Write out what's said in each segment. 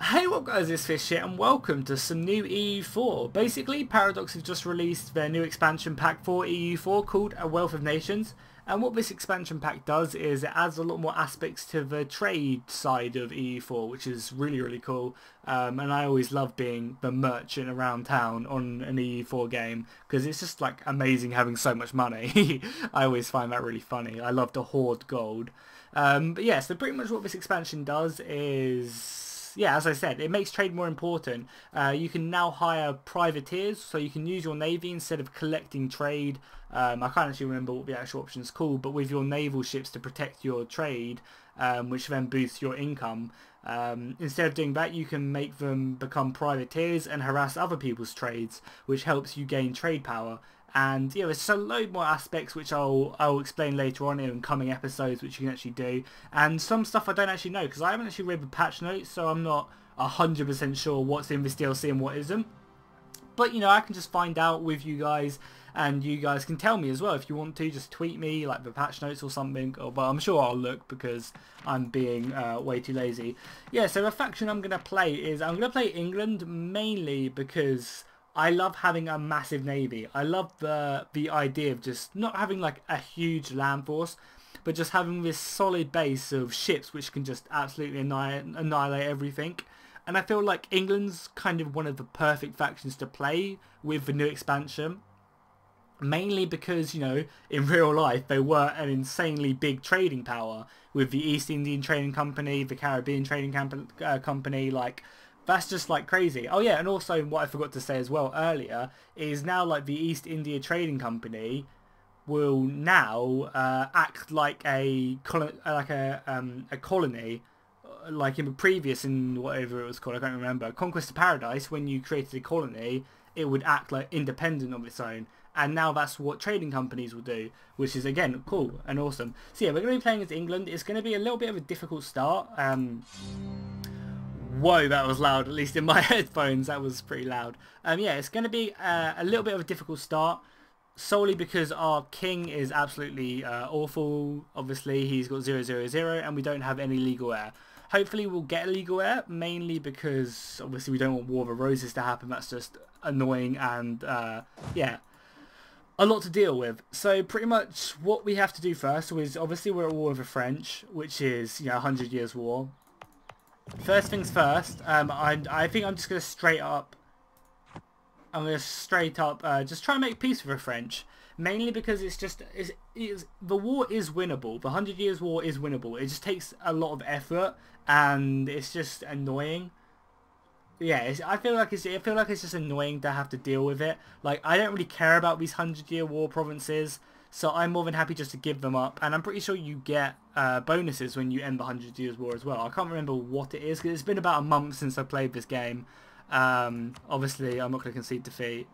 Hey, what guys, it's Fish here and welcome to some new EU4. Basically, Paradox have just released their new expansion pack for EU4 called A Wealth of Nations. And what this expansion pack does is it adds a lot more aspects to the trade side of EU4, which is really cool. And I always love being the merchant around town on an EU4 game because it's just like amazing having so much money. I always find that really funny. I love to hoard gold. But yeah, so pretty much what this expansion does is, yeah, as I said, it makes trade more important. You can now hire privateers, so you can use your navy instead of collecting trade. I can't actually remember what the actual option's called, but with your naval ships to protect your trade, which then boosts your income. Instead of doing that, you can make them become privateers and harass other people's trades, which helps you gain trade power. And yeah, there's a load more aspects which I'll explain later on in coming episodes, which you can actually do. And some stuff I don't actually know because I haven't actually read the patch notes, so I'm not 100% sure what's in this DLC and what isn't. But you know, I can just find out with you guys, and you guys can tell me as well if you want to. Just tweet me like the patch notes or something. But I'm sure I'll look because I'm being way too lazy. Yeah, so the faction I'm gonna play is I'm gonna play England mainly because I love having a massive navy. I love the idea of just not having like a huge land force, but just having this solid base of ships which can just absolutely annihilate everything. And I feel like England's kind of one of the perfect factions to play with the new expansion. Mainly because, you know, in real life they were an insanely big trading power with the East Indian Trading Company, the Caribbean Trading Company, like that's just like crazy. Oh yeah, and also what I forgot to say as well earlier is now like the East India Trading Company will now act like a colony, like in the previous, in whatever it was called, I can't remember, Conquest of Paradise. When you created a colony, it would act like independent of its own. And now that's what trading companies will do, which is again cool and awesome. So yeah, we're going to be playing as England. It's going to be a little bit of a difficult start. Whoa, that was loud, at least in my headphones. That was pretty loud. Yeah, it's going to be a little bit of a difficult start, solely because our king is absolutely awful. Obviously, he's got 000, and we don't have any legal heir. Hopefully, we'll get a legal heir, mainly because, obviously, we don't want War of the Roses to happen. That's just annoying and, yeah, a lot to deal with. So pretty much what we have to do first is, obviously, we're at war with the French, which is, you know, 100 Years' War. First things first, I think I'm just going to straight up just try and make peace with the French. Mainly because the war is winnable. The 100 Years' War is winnable. It just takes a lot of effort and it's just annoying. Yeah, I feel like it's just annoying to have to deal with it. Like, I don't really care about these 100-year war provinces, so I'm more than happy just to give them up. And I'm pretty sure you get bonuses when you end the 100 Years' War as well. I can't remember what it is because it's been about a month since I played this game. Obviously, I'm not going to concede defeat.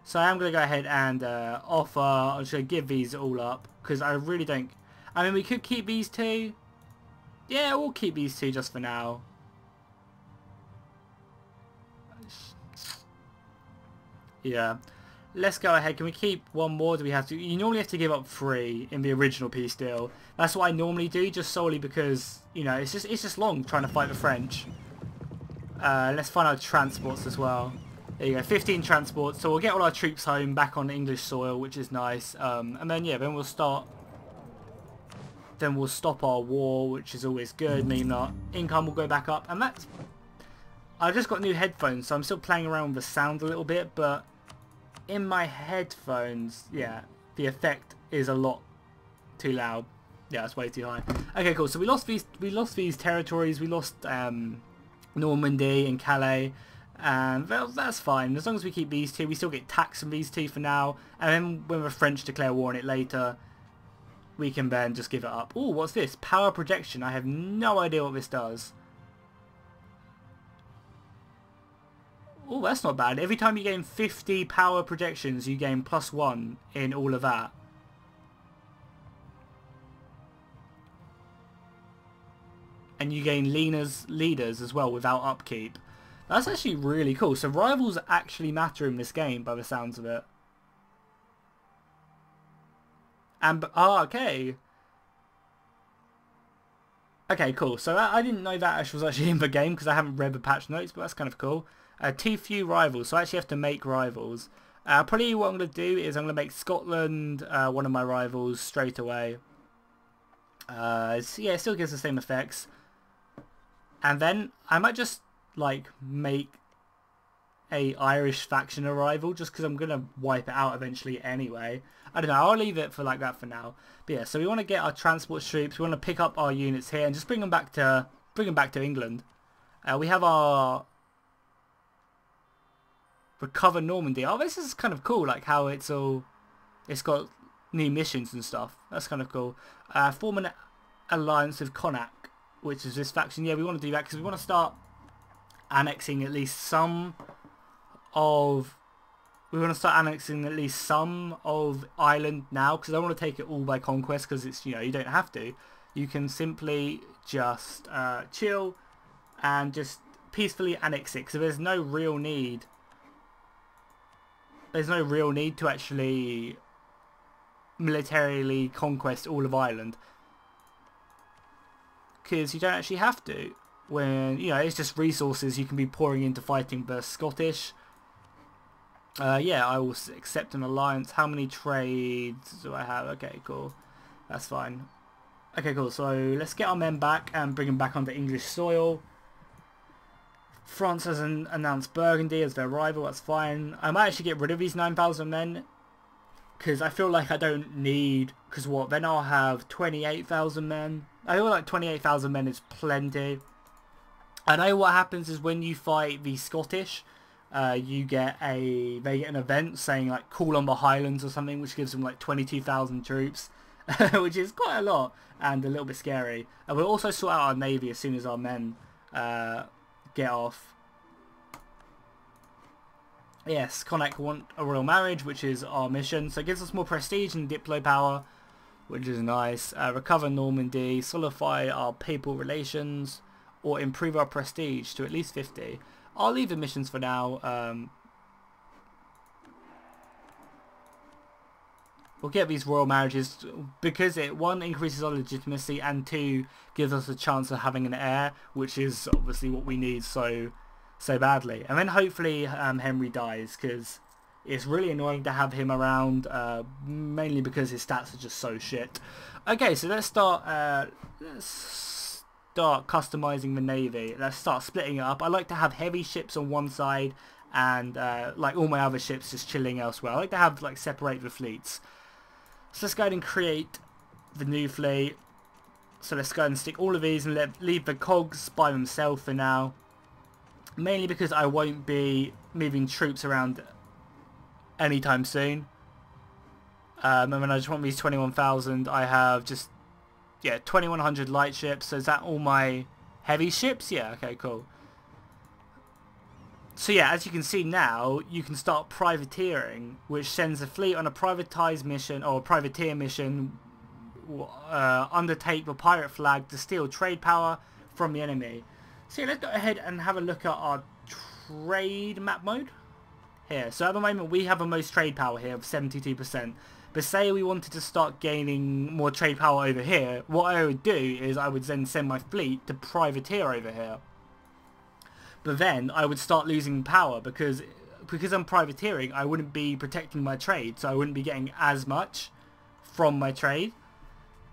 So I am going to go ahead and offer. I'm just going to give these all up because I really don't. I mean, we could keep these two. Yeah, we'll keep these two just for now. Yeah. Let's go ahead. Can we keep one more? Do we have to? You normally have to give up 3 in the original peace deal. That's what I normally do, just solely because, you know, it's just long trying to fight the French. Let's find our transports as well. There you go, 15 transports. So we'll get all our troops home back on English soil, which is nice. And then yeah, then we'll start. Then we'll stop our war, which is always good. Meaning our income will go back up, and that's. I've just got new headphones, so I'm still playing around with the sound a little bit, but in my headphones, yeah, the effect is a lot too loud. Yeah, it's way too high. Okay, cool. So we lost these territories. We lost Normandy and Calais, and that's fine as long as we keep these two. We still get tax from these two for now, and then when the French declare war on it later, we can then just give it up. Oh, what's this? Power projection. I have no idea what this does. Oh, that's not bad. Every time you gain 50 power projections, you gain +1 in all of that. And you gain leaders as well without upkeep. That's actually really cool. So rivals actually matter in this game by the sounds of it. And, okay. Okay, cool. So I didn't know that was actually in the game because I haven't read the patch notes, but that's kind of cool. Too few rivals, so I actually have to make rivals. Probably what I'm going to do is I'm going to make Scotland one of my rivals straight away. So yeah, it still gives the same effects. And then I might just like make a Irish faction a rival just because I'm going to wipe it out eventually anyway. I don't know, I'll leave it for like that for now. But yeah, so we want to get our transport troops, we want to pick up our units here and just bring them back to England. We have our recover Normandy. Oh, this is kind of cool, like how it's got new missions and stuff. That's kind of cool. Form an alliance with Connacht, which is this faction. Yeah, we want to do that because we want to start annexing at least some of Ireland now, because I want to take it all by conquest, because it's, you know, you don't have to. You can simply just chill and just peacefully annex it, because there's no real need to actually militarily conquest all of Ireland, because you don't actually have to, when, you know, it's just resources you can be pouring into fighting the Scottish. Yeah, I will accept an alliance. How many trades do I have? Okay, cool. That's fine. Okay, cool. So let's get our men back and bring them back onto English soil. France has announced Burgundy as their rival. That's fine. I might actually get rid of these 9,000 men, because I feel like I don't need... Because what? Then I'll have 28,000 men. I feel like 28,000 men is plenty. I know what happens is when you fight the Scottish... they get an event saying like call on the Highlands or something, which gives them like 22,000 troops, which is quite a lot and a little bit scary. And we'll also sort out our navy as soon as our men get off. Yes, Connacht want a royal marriage, which is our mission, so it gives us more prestige and diplo power, which is nice. Recover Normandy, solidify our papal relations, or improve our prestige to at least 50. I'll leave the missions for now. We'll get these royal marriages because it, one, increases our legitimacy, and two, gives us a chance of having an heir, which is obviously what we need so badly. And then hopefully Henry dies, because it's really annoying to have him around, mainly because his stats are just so shit. Okay, so let's start customizing the navy. Let's start splitting it up. I like to have heavy ships on one side and like all my other ships just chilling elsewhere. I like to have like separate the fleets. So let's go ahead and create the new fleet. So let's go ahead and stick all of these and leave the cogs by themselves for now. Mainly because I won't be moving troops around anytime soon. And then I just want these 21,000. I have just, yeah, 2,100 light ships. So is that all my heavy ships? Yeah, okay, cool. So yeah, as you can see now, you can start privateering, which sends a fleet on a privatized mission, or a privateer mission, undertake the pirate flag to steal trade power from the enemy. So yeah, let's go ahead and have a look at our trade map mode here. So at the moment we have the most trade power here of 72%. But say we wanted to start gaining more trade power over here, what I would do is I would then send my fleet to privateer over here. But then I would start losing power because I'm privateering, I wouldn't be protecting my trade, so I wouldn't be getting as much from my trade.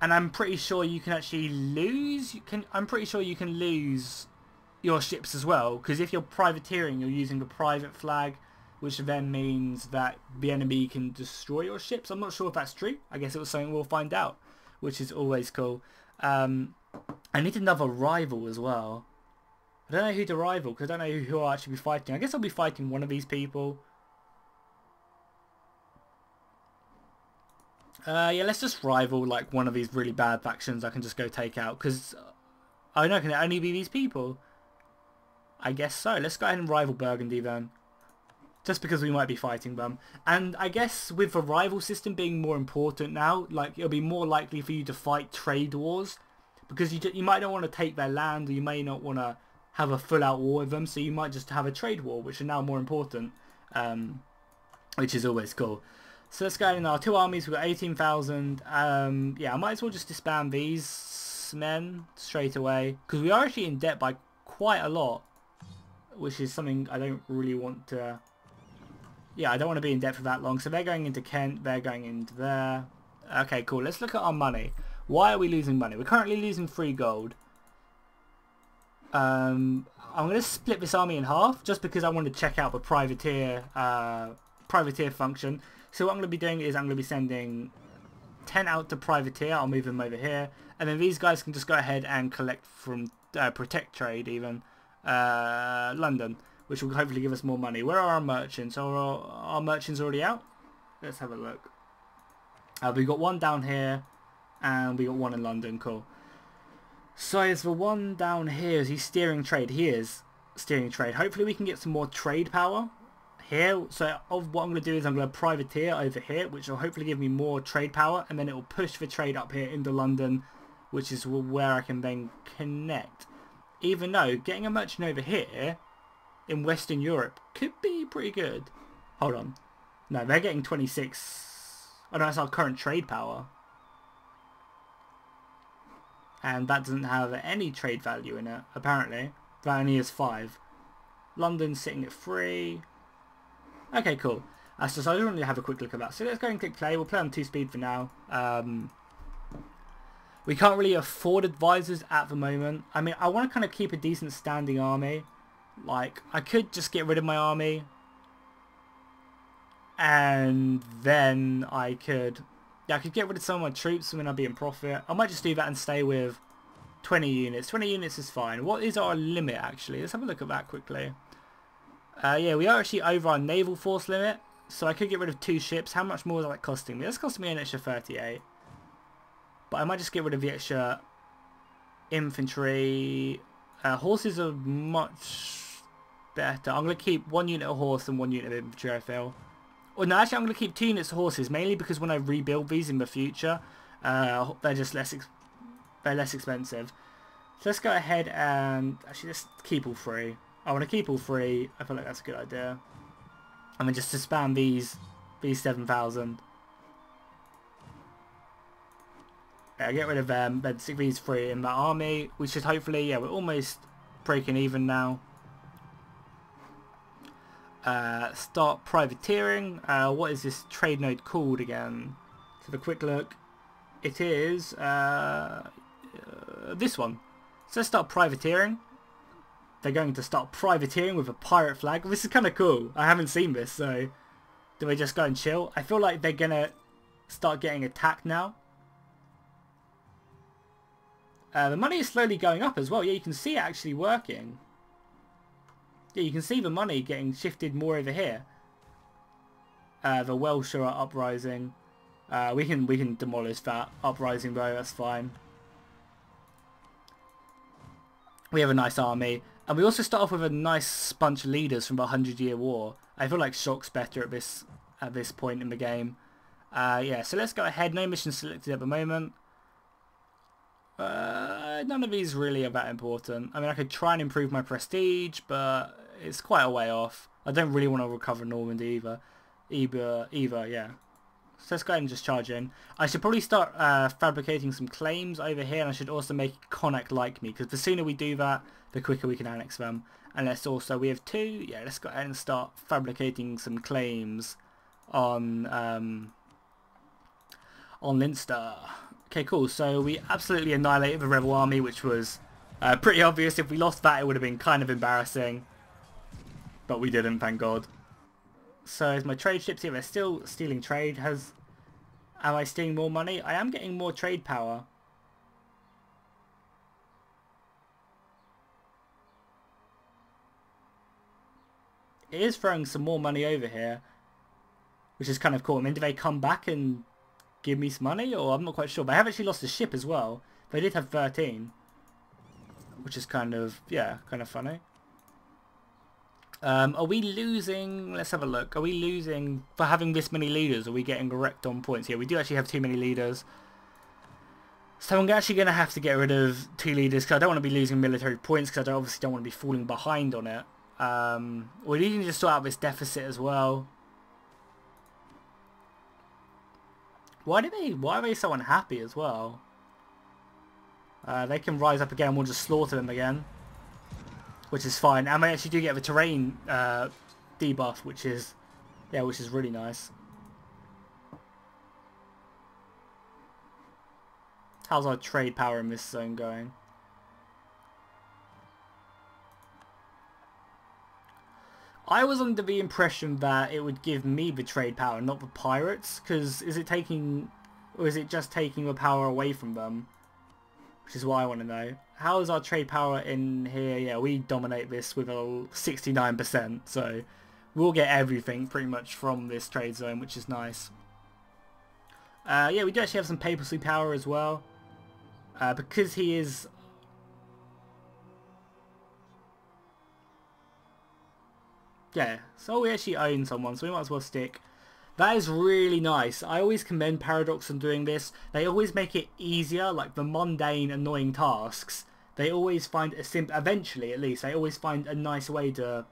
And I'm pretty sure you can actually lose. I'm pretty sure you can lose your ships as well, because if you're privateering, you're using the private flag, which then means that the enemy can destroy your ships. I'm not sure if that's true. I guess it was something we'll find out, which is always cool. I need another rival as well. I don't know who to rival, because I don't know who I'll actually be fighting. I guess I'll be fighting one of these people. Yeah, let's just rival like one of these really bad factions I can just go take out, because I know, can it only be these people? I guess so. Let's go ahead and rival Burgundy then. Just because we might be fighting them. And I guess with the rival system being more important now, like it'll be more likely for you to fight trade wars, because you might not want to take their land, or you may not want to have a full-out war with them, so you might just have a trade war, which are now more important, which is always cool. So let's go in our two armies. We've got 18,000. Yeah, I might as well just disband these. men straight away, because we are actually in debt by quite a lot, which is something I don't really want to... Yeah, I don't want to be in debt for that long. So they're going into Kent, they're going into there. Okay, cool. Let's look at our money. Why are we losing money? We're currently losing 3 gold. I'm going to split this army in half just because I want to check out the privateer function. So what I'm going to be doing is I'm going to be sending 10 out to privateer. I'll move them over here. And then these guys can just go ahead and collect from protect trade even. London, which will hopefully give us more money. Where are our merchants? Are our merchants already out? Let's have a look. We got one down here and we got one in London. Cool. So is the one down here, is he steering trade? He is steering trade. Hopefully we can get some more trade power here. So what I'm going to do is I'm going to privateer over here, which will hopefully give me more trade power, and then it will push the trade up here into London, which is where I can then connect. Even though getting a merchant over here in Western Europe could be pretty good. Hold on. No, they're getting 26. Oh no, that's our current trade power. And that doesn't have any trade value in it, apparently. That only is 5. London's sitting at 3. Okay, cool. So I just wanted to have a quick look at that. So let's go and click play. We'll play on 2 speed for now. We can't really afford advisors at the moment. I mean, I want to kind of keep a decent standing army. Like, I could just get rid of my army. And then I could... Yeah, I could get rid of some of my troops and then I'd be in profit. I might just do that and stay with 20 units. 20 units is fine. What is our limit, actually? Let's have a look at that quickly. Yeah, we are actually over our naval force limit. So I could get rid of 2 ships. How much more is that costing me? That's costing me an extra 38. But I might just get rid of the extra infantry. Horses are much better. I'm going to keep 1 unit of horse and 1 unit of infantry, I feel. Well, no, actually I'm going to keep 2 units of horses, mainly because when I rebuild these in the future, they're just less expensive. So let's go ahead and actually let's keep all 3. I want to keep all 3. I feel like that's a good idea. And then just to spam these 7,000. Yeah, get rid of them, then stick these 3 in that army. We should hopefully, yeah, we're almost breaking even now. Start privateering. What is this trade node called again? Let's have a quick look. It is this one. So let's start privateering. They're going to start privateering with a pirate flag. This is kind of cool. I haven't seen this, so do we just go and chill? I feel like they're going to start getting attacked now. The money is slowly going up as well. Yeah, you can see it actually working. Yeah, you can see the money getting shifted more over here. The Welsh are uprising. We can demolish that uprising though. That's fine. We have a nice army, and we also start off with a nice bunch of leaders from the 100-Year War. I feel like Shock's better at this point in the game. Yeah, so let's go ahead. No mission selected at the moment. None of these really are that important. I mean, I could try and improve my prestige, but it's quite a way off. I don't really want to recover Normandy either, yeah. So let's go ahead and just charge in. I should probably start fabricating some claims over here, and I should also make Connacht like me, because the sooner we do that, the quicker we can annex them. And let's also, we have 2, yeah, let's go ahead and start fabricating some claims on Leinster. Okay, cool. So we absolutely annihilated the rebel army, which was pretty obvious. If we lost that, it would have been kind of embarrassing. But we didn't, thank God. So is my trade ships here? They're still stealing trade. Am I stealing more money? I am getting more trade power. It is throwing some more money over here, which is kind of cool. I mean, do they come back and give me some money, or I'm not quite sure. But I have actually lost a ship as well. They did have 13, which is kind of, yeah, kind of funny. Are we losing? Let's have a look. Are we losing for having this many leaders? Are we getting wrecked on points? Yeah, we do actually have too many leaders. So I'm actually going to have to get rid of 2 leaders, because I don't want to be losing military points, because I obviously don't want to be falling behind on it. We need to just sort out this deficit as well. Why are they so unhappy as well? They can rise up again. We'll just slaughter them again, which is fine. And we actually do get the terrain debuff, which is really nice. How's our trade power in this zone going? I was under the impression that it would give me the trade power, not the pirates, because is it taking, or is it just taking the power away from them? Which is what I want to know. How is our trade power in here? Yeah, we dominate this with a 69%, so we'll get everything pretty much from this trade zone, which is nice. Yeah, we do actually have some papacy power as well. Because he is... Yeah, so we actually own someone, so we might as well stick. That is really nice. I always commend Paradox on doing this. They always make it easier, like the mundane, annoying tasks. They always find a eventually at least, they always find a nice way to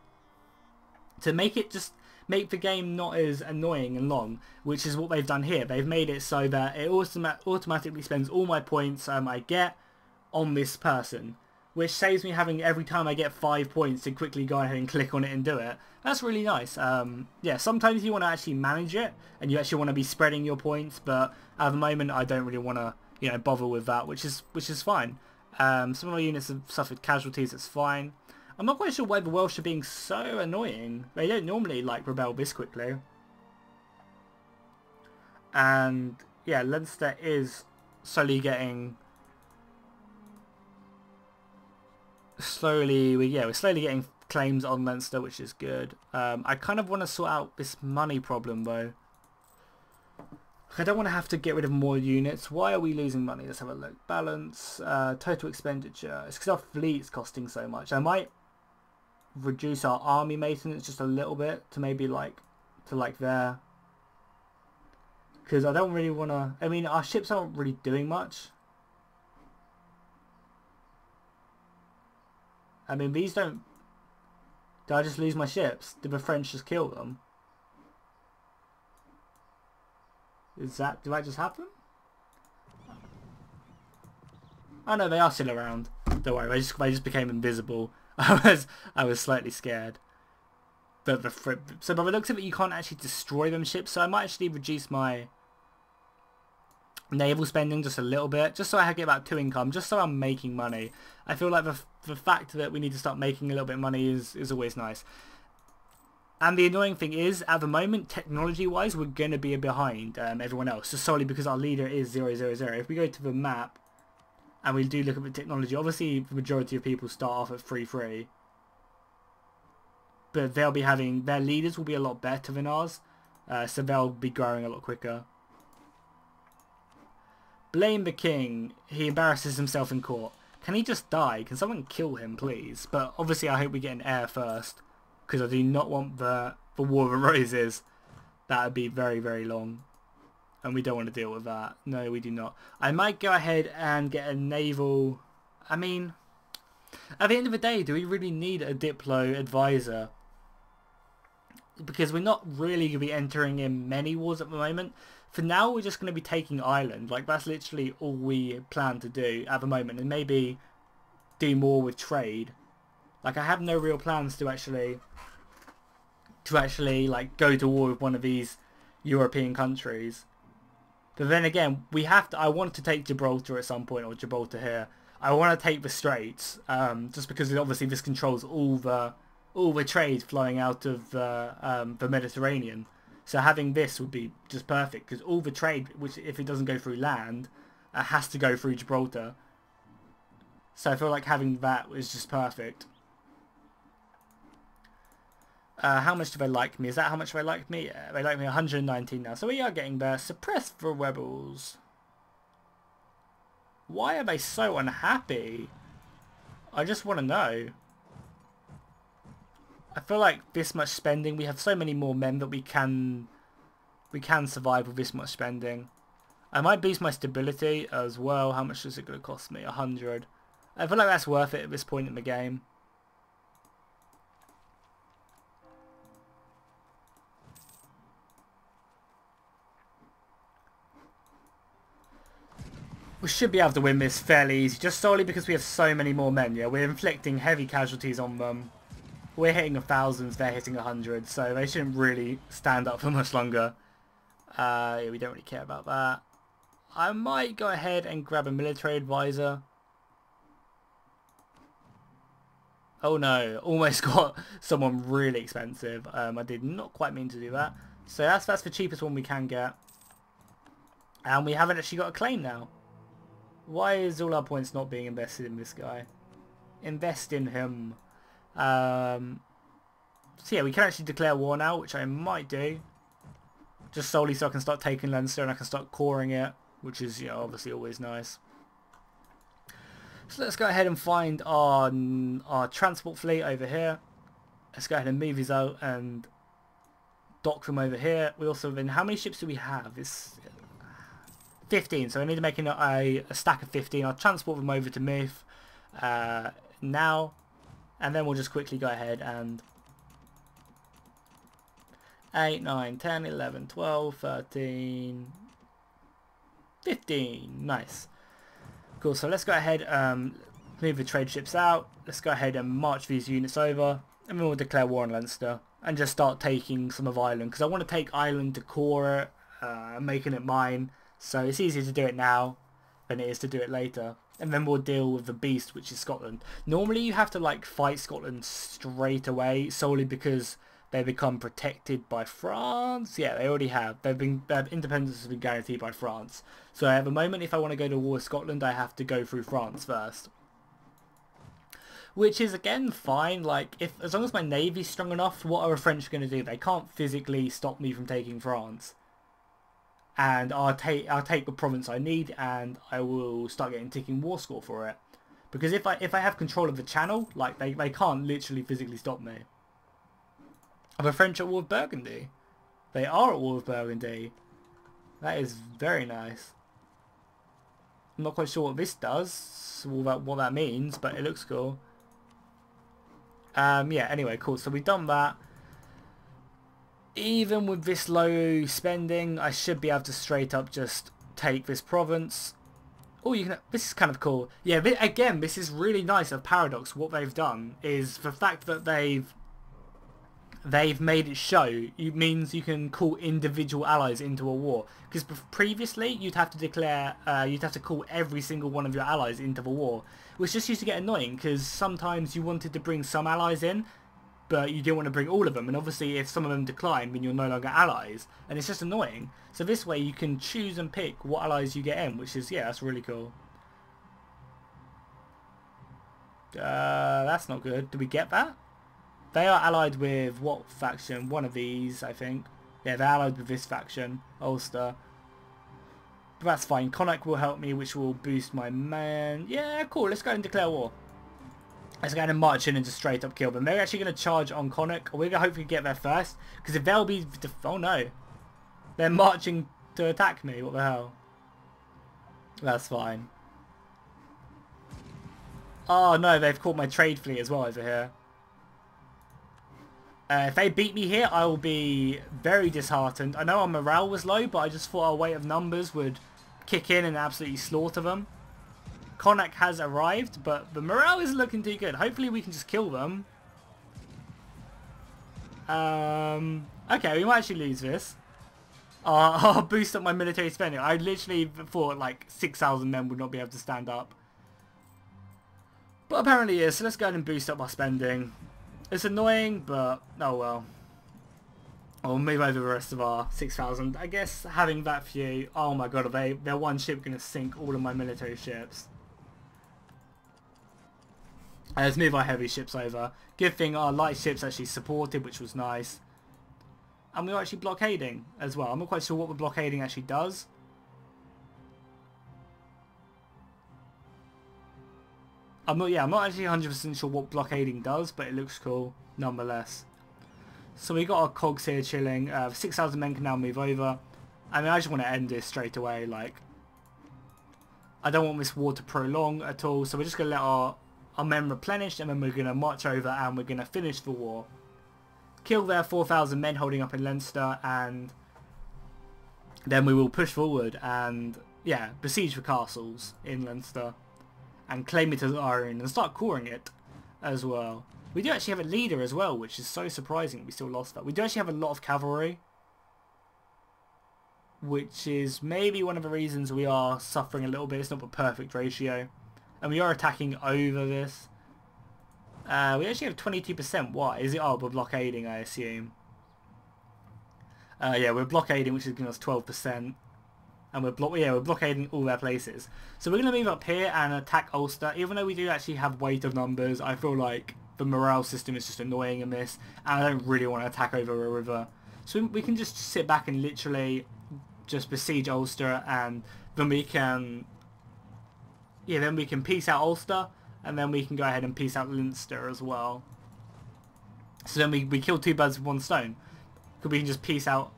make it just... make the game not as annoying and long, which is what they've done here. They've made it so that it automatically spends all my points I get on this person, which saves me having every time I get 5 points to quickly go ahead and click on it and do it. That's really nice. Yeah, sometimes you want to actually manage it and you actually want to be spreading your points, but at the moment I don't really want to, you know, bother with that, which is fine. Some of my units have suffered casualties. It's fine. I'm not quite sure why the Welsh are being so annoying. They don't normally like rebel this quickly. And yeah, Leinster is slowly getting... we're slowly getting claims on Leinster, which is good. I kind of want to sort out this money problem though. I don't want to have to get rid of more units. Why are we losing money? Let's have a look. Balance, total expenditure. It's because our fleet's costing so much. I might reduce our army maintenance just a little bit to maybe like there, because I don't really want to... I mean, our ships aren't really doing much. I mean, these don't... Did I just lose my ships? Did the French just kill them? Did that just happen? Oh no, they are still around. Don't worry, they just became invisible. I was slightly scared. But so by the looks of it, you can't actually destroy them ships. So I might actually reduce my naval spending just a little bit, just so I get about 2 income, just so I'm making money. I feel like the fact that we need to start making a little bit of money is always nice. And the annoying thing is, at the moment, technology-wise, we're going to be behind everyone else, just solely because our leader is 000. If we go to the map and we do look at the technology, obviously the majority of people start off at 3-3. But they'll be having... their leaders will be a lot better than ours, so they'll be growing a lot quicker. Blame the king. He embarrasses himself in court. Can he just die? Can someone kill him, please? But obviously I hope we get an heir first, because I do not want the War of the Roses. That would be very, very long. And we don't want to deal with that. No, we do not. I might go ahead and get a naval... I mean, at the end of the day, do we really need a Diplo advisor? Because we're not really going to be entering in many wars at the moment. For now, we're just going to be taking Ireland. Like, that's literally all we plan to do at the moment. And maybe do more with trade. Like, I have no real plans to actually like, go to war with one of these European countries. But then again, we have to... I want to take Gibraltar at some point, or Gibraltar here. I want to take the Straits, just because obviously this controls all the trade flowing out of the Mediterranean. So having this would be just perfect, because all the trade, which if it doesn't go through land, has to go through Gibraltar. So I feel like having that is just perfect. How much do they like me? Is that how much they like me? Yeah, they like me 119 now. So we are getting there. Suppress the rebels. Why are they so unhappy? I just want to know. I feel like this much spending, we have so many more men that we can survive with this much spending. I might boost my stability as well. How much is it going to cost me? 100. I feel like that's worth it at this point in the game. We should be able to win this fairly easy, just solely because we have so many more men. Yeah, we're inflicting heavy casualties on them. We're hitting thousands, they're hitting 100, so they shouldn't really stand up for much longer. Yeah, we don't really care about that. I might go ahead and grab a military advisor. Oh no, almost got someone really expensive. I did not quite mean to do that. So that's the cheapest one we can get. And we haven't actually got a claim now. Why is all our points not being invested in this guy? Invest in him. So yeah, we can actually declare war now, which I might do. Just solely so I can start taking Leinster and I can start coring it, which is, you know, obviously always nice. So let's go ahead and find our transport fleet over here. Let's go ahead and move these out and dock them over here. We also then, how many ships do we have? It's 15, so I need to make a stack of 15. I'll transport them over to Myth now, and then we'll just quickly go ahead and 8, 9, 10, 11, 12, 13, 15. Nice. Cool, so let's go ahead, move the trade ships out. Let's go ahead and march these units over, and then we'll declare war on Leinster and just start taking some of Ireland, because I want to take Ireland to core it, making it mine. So it's easier to do it now than it is to do it later. And then we'll deal with the beast, which is Scotland. Normally you have to like fight Scotland straight away, solely because they become protected by France. Yeah, they already have. Their independence has been guaranteed by France. So at the moment, if I want to go to war with Scotland, I have to go through France first. Which is, again, fine. Like, as long as my navy's strong enough, what are the French going to do? They can't physically stop me from taking France. And I'll take the province I need, and I will start getting ticking war score for it. Because if I have control of the channel, like they can't literally physically stop me. Are the French at war with Burgundy? They are at war with Burgundy. That is very nice. I'm not quite sure what this does, what that means, but it looks cool. Yeah, anyway, cool. So we've done that. Even with this low spending, I should be able to straight up just take this province. Oh, you can. This is kind of cool. Yeah, again, this is really nice of Paradox. What they've done is the fact that they've made it show. It means you can call individual allies into a war. Because previously, you'd have to declare, you'd have to call every single one of your allies into the war, which just used to get annoying. Because sometimes you wanted to bring some allies in, but you didn't want to bring all of them, and obviously if some of them decline, then you're no longer allies, and it's just annoying. So this way you can choose and pick what allies you get in, which is, yeah, that's really cool. That's not good. Did we get that? They are allied with what faction? One of these, I think. Yeah, they're allied with this faction, Ulster. But that's fine. Connacht will help me, which will boost my man. Yeah, cool. Let's go and declare war. Let's go ahead and march in and just straight up kill them. They're actually going to charge on Connacht. We're going to hopefully get there first. Because if they'll be... Oh no. They're marching to attack me. What the hell? That's fine. Oh no, they've caught my trade fleet as well over here. If they beat me here, I will be very disheartened. I know our morale was low, but I just thought our weight of numbers would kick in and absolutely slaughter them. Connacht has arrived, but the morale is looking too good. Hopefully we can just kill them. Okay, we might actually lose this. I'll boost up my military spending. I literally thought like 6,000 men would not be able to stand up. But apparently it is, so let's go ahead and boost up our spending. It's annoying, but oh well. I'll move over the rest of our 6,000. I guess having that few... Oh my god, are they're one ship going to sink all of my military ships. Let's move our heavy ships over. Good thing our light ships actually supported, which was nice. And we were actually blockading as well. I'm not quite sure what the blockading actually does. I'm not actually 100% sure what blockading does, but it looks cool nonetheless. So we got our cogs here chilling. 6,000 men can now move over. I mean, I just want to end this straight away. Like, I don't want this war to prolong at all. So we're just going to let our men replenish, and then we're going to march over and we're going to finish the war. Kill their 4,000 men holding up in Leinster, and then we will push forward and, yeah, besiege the castles in Leinster and claim it as our own and start coring it as well. We do actually have a leader as well, which is so surprising we still lost that. We do actually have a lot of cavalry, which is maybe one of the reasons we are suffering a little bit. It's not a perfect ratio. And we are attacking over this. We actually have 22%. Why? Is it? Oh, we're blockading, I assume. Yeah, we're blockading, which is giving us 12. And we're blockading all their places. So we're going to move up here and attack Ulster. Even though we do actually have weight of numbers, I feel like the morale system is just annoying in this. And I don't really want to attack over a river. So we can just sit back and literally just besiege Ulster, and then we can... yeah, then we can peace out Ulster, and then we can go ahead and peace out Leinster as well. So then we kill two birds with one stone. Because we can just peace out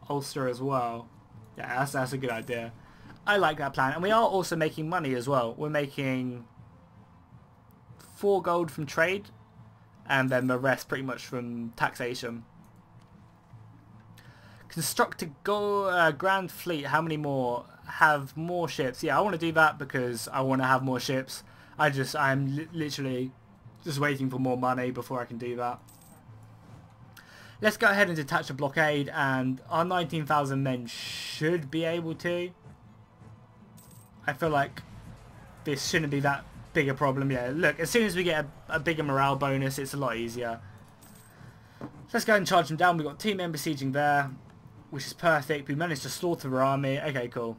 Ulster as well. Yeah, that's a good idea. I like that plan. And we are also making money as well. We're making 4 gold from trade, and then the rest pretty much from taxation. Construct a grand fleet. How many more? Have more ships. Yeah, I want to do that because I want to have more ships. I'm literally just waiting for more money before I can do that. Let's go ahead and detach a blockade, and our 19,000 men should be able to. I feel like this shouldn't be that big a problem. Yeah, look, as soon as we get a bigger morale bonus, it's a lot easier. Let's go ahead and charge them down. We've got 2 men besieging there, which is perfect. We managed to slaughter their army. Okay, cool.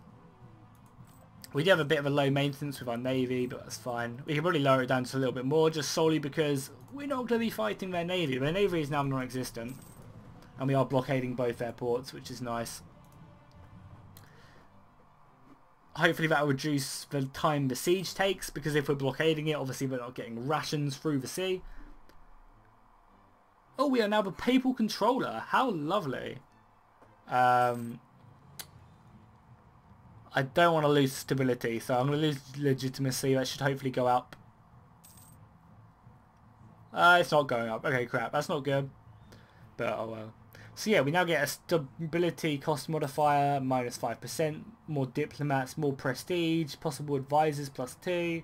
We do have a bit of a low maintenance with our navy, but that's fine. We can probably lower it down just a little bit more, just solely because we're not going to be fighting their navy. Their navy is now non-existent, and we are blockading both their ports, which is nice. Hopefully that will reduce the time the siege takes, because if we're blockading it, obviously we're not getting rations through the sea. Oh, we are now the papal controller. How lovely. I don't want to lose stability, so I'm going to lose legitimacy. That should hopefully go up. It's not going up. Okay, crap. That's not good. But, oh well. So yeah, we now get a stability cost modifier, -5%, more diplomats, more prestige, possible advisors +2,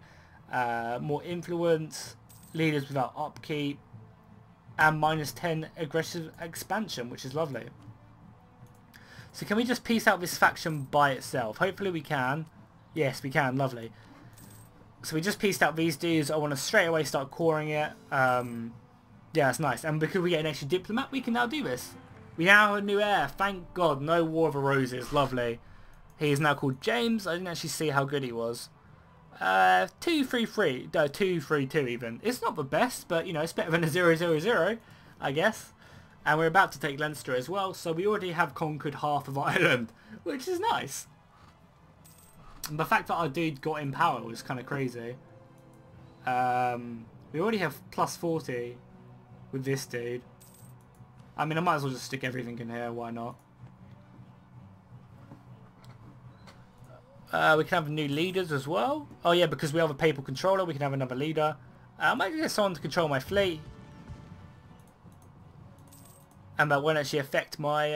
more influence, leaders without upkeep, and -10 aggressive expansion, which is lovely. So can we just peace out this faction by itself? Hopefully we can. Yes, we can. Lovely. So we just pieced out these dudes. I want to straight away start coring it. Yeah, that's nice. And because we get an extra diplomat, we can now do this. We now have a new heir. Thank God. No War of the Roses. Lovely. He is now called James. I didn't actually see how good he was. 233. No, 232 even. It's not the best, but, you know, it's better than a 000, I guess. And we're about to take Leinster as well, so we already have conquered half of Ireland, which is nice. And the fact that our dude got in power was kind of crazy. We already have +40 with this dude. I mean, I might as well just stick everything in here, why not? We can have new leaders as well. Oh yeah, because we have a papal controller, we can have another leader. I might get someone to control my fleet. And that won't actually affect my,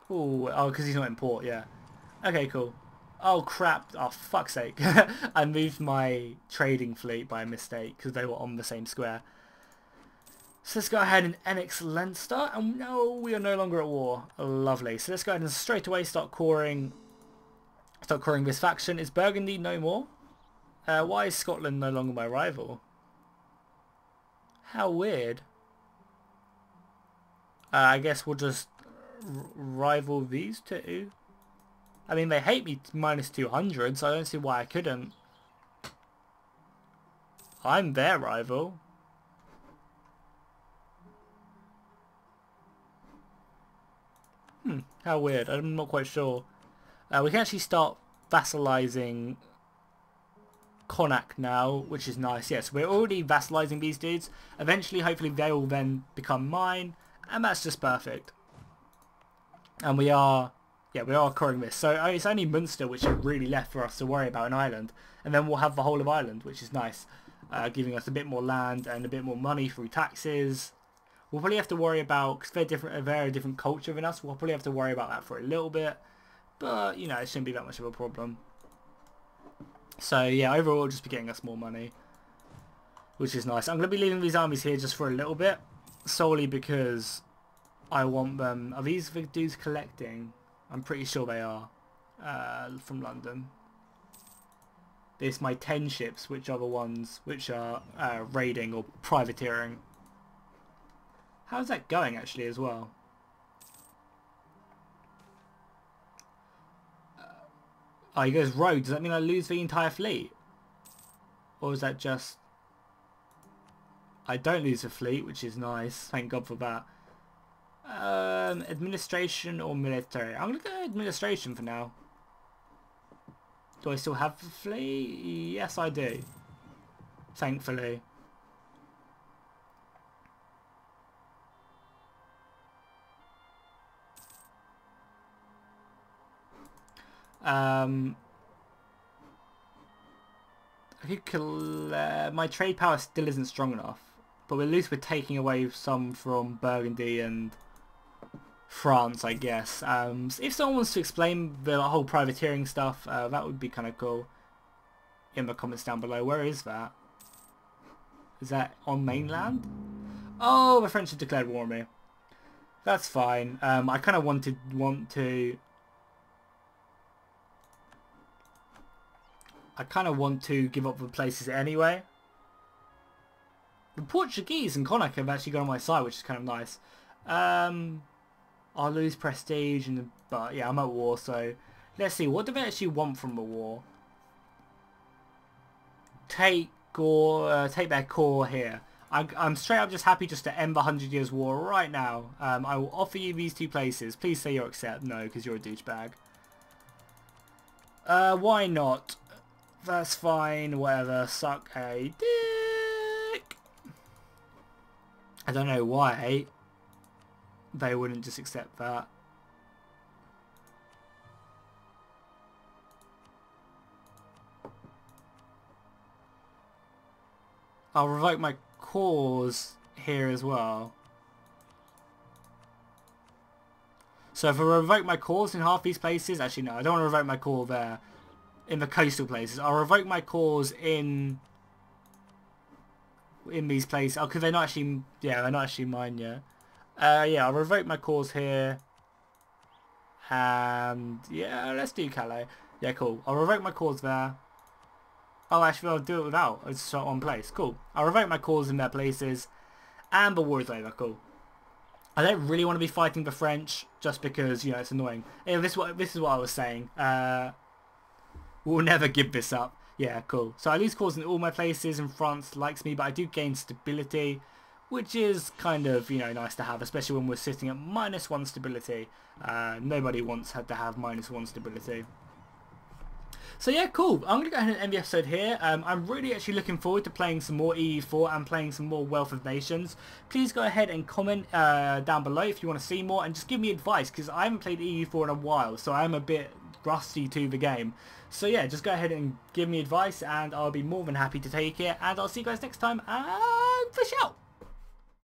oh, because he's not in port, yeah. Okay, cool. Oh, crap. Oh, fuck's sake. I moved my trading fleet by mistake because they were on the same square. So let's go ahead and annex Leinster. And no, we are no longer at war. Lovely. So let's go ahead and straight away start coring this faction. Is Burgundy no more? Why is Scotland no longer my rival? How weird. I guess we'll just rival these two. I mean, they hate me -200, so I don't see why I couldn't. I'm their rival. How weird. I'm not quite sure. We can actually start vassalizing Connacht now, which is nice. Yes, we're already vassalizing these dudes. Eventually, hopefully, they will then become mine. And that's just perfect. And we are coring this. So it's only Munster which is really left for us to worry about in Ireland. And then we'll have the whole of Ireland, which is nice. Giving us a bit more land and a bit more money through taxes. We'll probably have to worry about, because they're a very different culture than us, we'll probably have to worry about that for a little bit. But, you know, it shouldn't be that much of a problem. So, yeah, overall, it'll just be getting us more money, which is nice. I'm going to be leaving these armies here just for a little bit, solely because I want them. Are these the dudes collecting? I'm pretty sure they are, from London. There's my 10 ships, which are the ones which are raiding or privateering. How's that going, actually, as well? Oh, he goes rogue. Does that mean I lose the entire fleet? Or is that just... I don't lose the fleet, which is nice. Thank God for that. Administration or military? I'm going to go administration for now. Do I still have the fleet? Yes, I do. Thankfully. I could my trade power still isn't strong enough, but at least we're taking away some from Burgundy and France, I guess. If someone wants to explain the whole privateering stuff, that would be kind of cool. In the comments down below. Where is that? Is that on mainland? Oh, the French have declared war on me. That's fine. I kind of want to. I kind of want to give up the places anyway. The Portuguese and Connacht have actually gone on my side, which is kind of nice. I'll lose prestige, but yeah, I'm at war, so let's see. What do they actually want from the war? Take their core here. I'm straight up just happy just to end the 100 Years' War right now. I will offer you these 2 places. Please say you'll accept. No, because you're a douchebag. Why not? That's fine, whatever. Suck a dick. I don't know why they wouldn't just accept that. I'll revoke my cause here as well. So if I revoke my cause in half these places, actually no, I don't want to revoke my cause there. In the coastal places, I'll revoke my cause in these places. Oh, because they're not actually, yeah, they're not actually mine yet. Yeah, I'll revoke my cause here, and yeah, let's do Calais. Yeah, cool. I'll revoke my cause there. Oh, actually, I'll do it without. It's just one place. Cool. I'll revoke my cause in their places, and the war is over. Cool. I don't really want to be fighting the French just because, you know, it's annoying. Yeah, this is what I was saying. We'll never give this up. Yeah, cool. So I lose cause in all my places and France likes me, but I do gain stability, which is kind of, you know, nice to have, especially when we're sitting at -1 stability. Nobody wants to have -1 stability. So yeah, cool. I'm going to go ahead and end the episode here. I'm really actually looking forward to playing some more EU4 and playing some more Wealth of Nations. Please go ahead and comment down below if you want to see more, and just give me advice, because I haven't played EU4 in a while, so I'm a bit rusty to the game. So yeah, just go ahead and give me advice, and I'll be more than happy to take it, and I'll see you guys next time, and fish out!